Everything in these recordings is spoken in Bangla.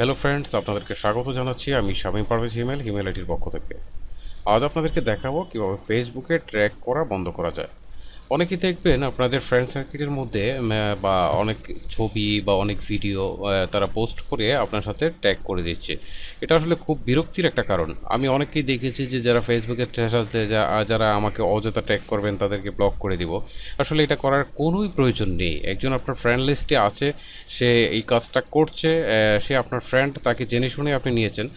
হ্যালো ফ্রেন্ডস, আপনাদেরকে স্বাগত জানাচ্ছি। আমি শামীম পারভেজ হিমেল আইটির পক্ষ থেকে। আজ আপনাদেরকে দেখাবো কীভাবে ফেসবুকে ট্র্যাক করা বন্ধ করা যায়। অনেকেই দেখবেন আপনাদের ফ্রেন্ড সার্কেলের মধ্যে বা অনেক ছবি বা অনেক ভিডিও তারা পোস্ট করে আপনার সাথে ট্যাগ করে দিচ্ছে। এটা আসলে খুব বিরক্তির একটা কারণ। আমি অনেককেই দেখেছি যে যারা ফেসবুকে সাথে যারা আমাকে অযথা ট্যাগ করবেন তাদেরকে ব্লক করে দিব। আসলে এটা করার কোনোই প্রয়োজন নেই। একজন আপনার ফ্রেন্ড লিস্টে আছে, সে এই কাজটা করছে, সে আপনার ফ্রেন্ড, তাকে জেনে শুনে আপনি নিয়েছেন।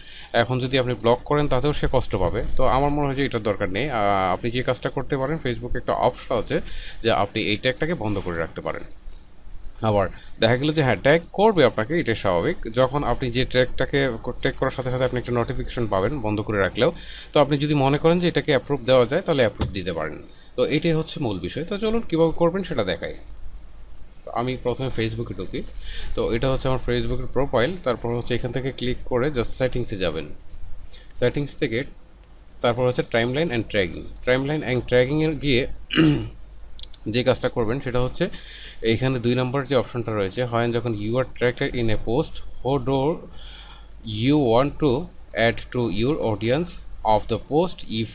এখন যদি আপনি ব্লক করেন তাতেও সে কষ্ট পাবে। তো আমার মনে হয় যে এটার দরকার নেই। আপনি যে কাজটা করতে পারেন, ফেসবুকে একটা অপশন আছে যে আপনি এই ট্যাগটাকে বন্ধ করে রাখতে পারেন। আবার দেখা গেল যে হ্যাঁ, ট্যাগ করবে আপনাকে, এটা স্বাভাবিক। যখন আপনি যে ট্যাগটাকে ট্যাগ করার সাথে সাথে আপনি একটা নোটিফিকেশন পাবেন বন্ধ করে রাখলেও। তো আপনি যদি মনে করেন যে এটাকে অ্যাপ্রুভ দেওয়া যায় তাহলে অ্যাপ্রুভ দিতে পারেন। তো এটাই হচ্ছে মূল বিষয়। তো চলুন কীভাবে করবেন সেটা দেখাই। আমি প্রথমে ফেসবুকে ঢুকি। তো এটা হচ্ছে আমার ফেসবুকের প্রোফাইল। তারপর হচ্ছে এখান থেকে ক্লিক করে জাস্ট সেটিংসে যাবেন। সেটিংস থেকে তারপর হচ্ছে টাইমলাইন অ্যান্ড ট্র্যাকিংয়ে গিয়ে যে কাজটা করবেন সেটা হচ্ছে এইখানে 2 নম্বর যে অপশনটা রয়েছে, হয় যখন you are attracted in a post who do you want to add to your audience of the post if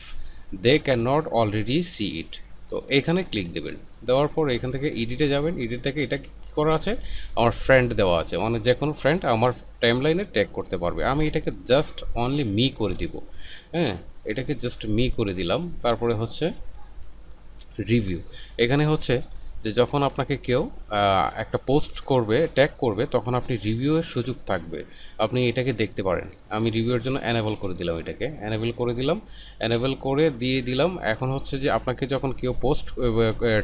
they can not already see it. তো এখানে ক্লিক দেবেন। দেওয়ার পর এখান থেকে এডিটে যাবেন। এডিট থেকে এটা কী করা আছে, আমার ফ্রেন্ড দেওয়া আছে, মানে যে কোনো ফ্রেন্ড আমার টাইমলাইনে ট্যাগ করতে পারবে। আমি এটাকে জাস্ট অনলি মি করে দিব। হ্যাঁ, এটাকে জাস্ট মি করে দিলাম। তারপরে হচ্ছে রিভিউ। এখানে হচ্ছে যে যখন আপনাকে কেউ একটা পোস্ট করবে, ট্যাগ করবে, তখন আপনি রিভিউয়ের সুযোগ থাকবে। আপনি এটাকে দেখতে পারেন। আমি রিভিউয়ের জন্য এনেবল করে দিলাম, এটাকে এনেবল করে দিলাম। এনেবল করে দিয়ে দিলাম। এখন হচ্ছে যে আপনাকে যখন কেউ পোস্ট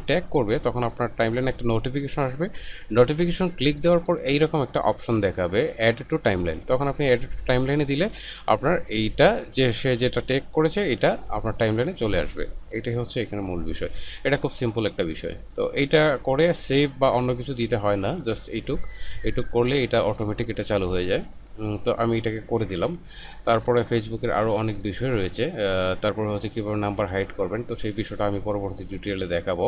ট্যাগ করবে তখন আপনার টাইমলাইনে একটা নোটিফিকেশন আসবে। নোটিফিকেশন ক্লিক দেওয়ার পর এইরকম একটা অপশন দেখাবে অ্যাড টু টাইমলাইন। তখন আপনি অ্যাড টু টাইমলাইনে দিলে আপনার এইটা যে সে যেটা ট্যাগ করেছে এটা আপনার টাইমলাইনে চলে আসবে। এটাই হচ্ছে এখানে মূল বিষয়। এটা খুব সিম্পল একটা বিষয়। তো এইটা করে সেভ বা অন্য কিছু দিতে হয় না, জাস্ট এইটুক করলে এটা অটোমেটিক এটা চালু হয়ে যায়। তো আমি এটাকে করে দিলাম। তারপরে ফেসবুকের আরও অনেক বিষয় রয়েছে। তারপরে হচ্ছে কীভাবে নাম্বার হাইড করবেন, তো সেই বিষয়টা আমি পরবর্তী টিউটোরিয়ালে দেখাবো।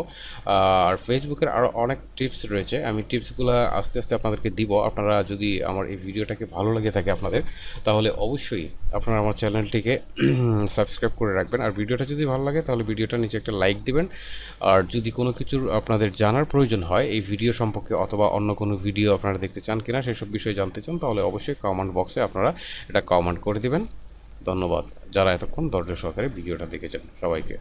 আর ফেসবুকের আরও অনেক টিপস রয়েছে, আমি টিপসগুলো আস্তে আস্তে আপনাদেরকে দিব। আপনারা যদি আমার এই ভিডিওটাকে ভালো লেগে থাকে আপনাদের, তাহলে অবশ্যই আপনারা আমার চ্যানেলটিকে সাবস্ক্রাইব করে রাখবেন। আর ভিডিওটা যদি ভালো লাগে তাহলে ভিডিওটা নিচে একটা লাইক দিবেন। আর যদি কোনো কিছুর আপনাদের জানার প্রয়োজন হয় এই ভিডিও সম্পর্কে, অথবা অন্য কোনো ভিডিও আপনারা দেখতে চান কিনা সেসব বিষয়ে জানতে চান, তাহলে অবশ্যই কমেন্ট বক্সে আপনারা এটা কমেন্ট করে দিবেন। ধন্যবাদ যারা এতক্ষণ ধৈর্য সহকারে ভিডিওটা দেখেছেন, সবাইকে।